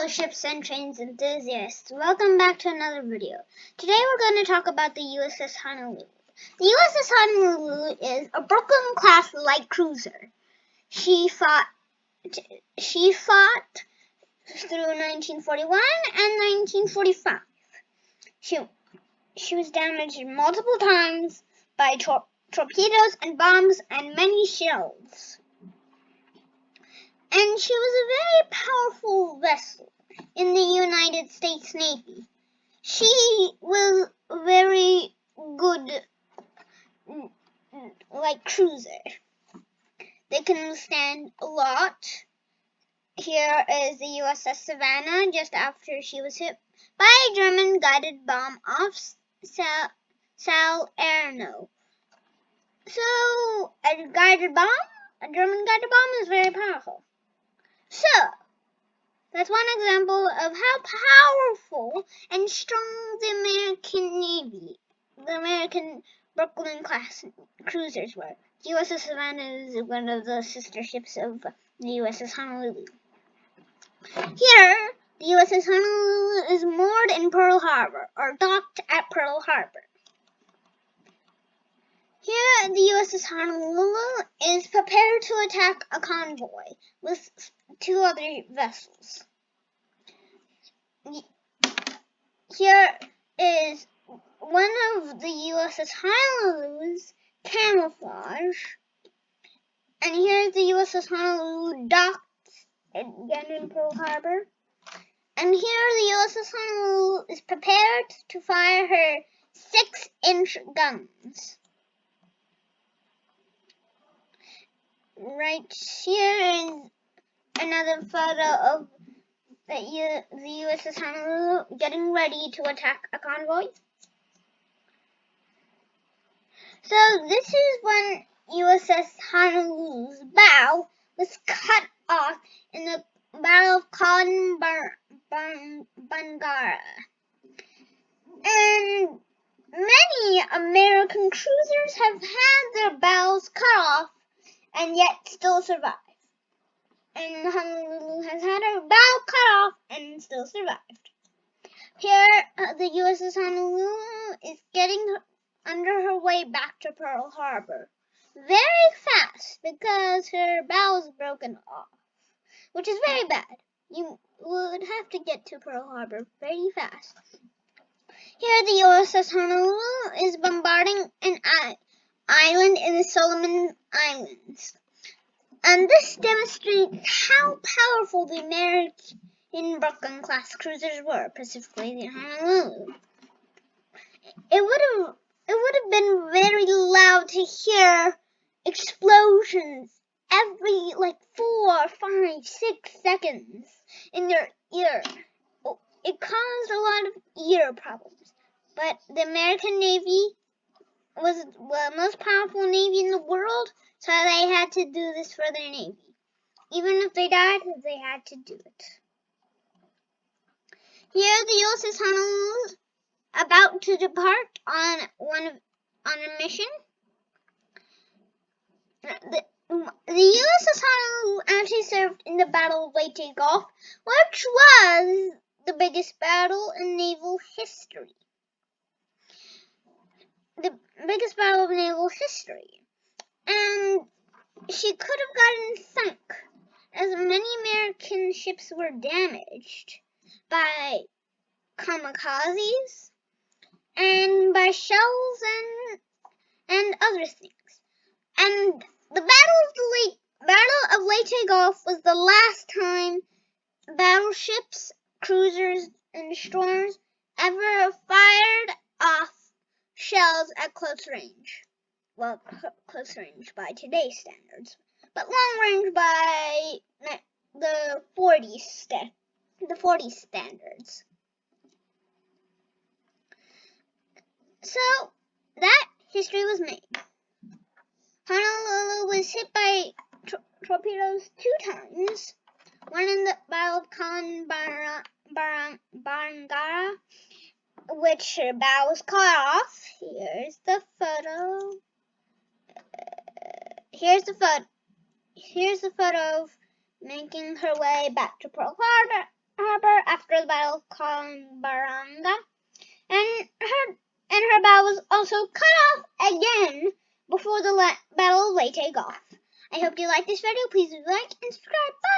fellow ships and trains enthusiasts. Welcome back to another video. Today we're going to talk about the U.S.S Honolulu. The U.S.S Honolulu is a Brooklyn-class light cruiser. She fought through 1941 and 1945. She was damaged multiple times by torpedoes and bombs and many shells. And she was a very powerful vessel in the United States Navy. She was a very good light cruiser. They can withstand a lot. Here is the U.S.S Savannah just after she was hit by a German guided bomb off Salerno. So, a German guided bomb is very powerful. So, that's one example of how powerful and strong the American Navy, the American Brooklyn-class cruisers were. The U.S.S Savannah is one of the sister ships of the U.S.S Honolulu. Here, the U.S.S Honolulu is moored in Pearl Harbor, or docked at Pearl Harbor. Here, the U.S.S Honolulu is prepared to attack a convoy with two other vessels. Here is one of the U.S.S Honolulu's camouflage, and here's the U.S.S Honolulu docked again in Pearl Harbor. And here the U.S.S Honolulu is prepared to fire her 6-inch guns. Right here is another photo of the U.S.S Honolulu getting ready to attack a convoy. So this is when U.S.S Honolulu's bow was cut off in the Battle of Bangara. And many American cruisers have had their bows cut off and yet still survive. And Honolulu has had her bow cut off and still survived. Here, the U.S.S Honolulu is getting under her way back to Pearl Harbor very fast because her bow is broken off, which is very bad. You would have to get to Pearl Harbor very fast. Here, the U.S.S Honolulu is bombarding an island in the Solomon Islands. And this demonstrates how powerful the American Brooklyn-class cruisers were, specifically the Honolulu. It would have been very loud to hear explosions every 4, 5, 6 seconds in your ear. It caused a lot of ear problems. But the American Navy was the most powerful Navy in the world, so they had to do this for their Navy. Even if they died, they had to do it. Here, the U.S.S Honolulu is about to depart on a mission. The U.S.S Honolulu actually served in the Battle of Leyte Gulf, which was the biggest battle in naval history. The biggest battle of naval history. And she could have gotten sunk, as many American ships were damaged by kamikazes and by shells and other things. And the Battle of Leyte Gulf was the last time battleships, cruisers, and destroyers ever fired off shells at close range. Well, close range by today's standards, but long range by the 40s standards. So that history was made. Honolulu was hit by torpedoes 2 times, one in the Battle of Bangara, which her bow was cut off. Here's the photo. Here's the photo of making her way back to Pearl Harbor harbor after the Battle of Cambaranga, and her bow was also cut off again before the Battle of Leyte Gulf. I hope you like this video. Please like and subscribe. Bye!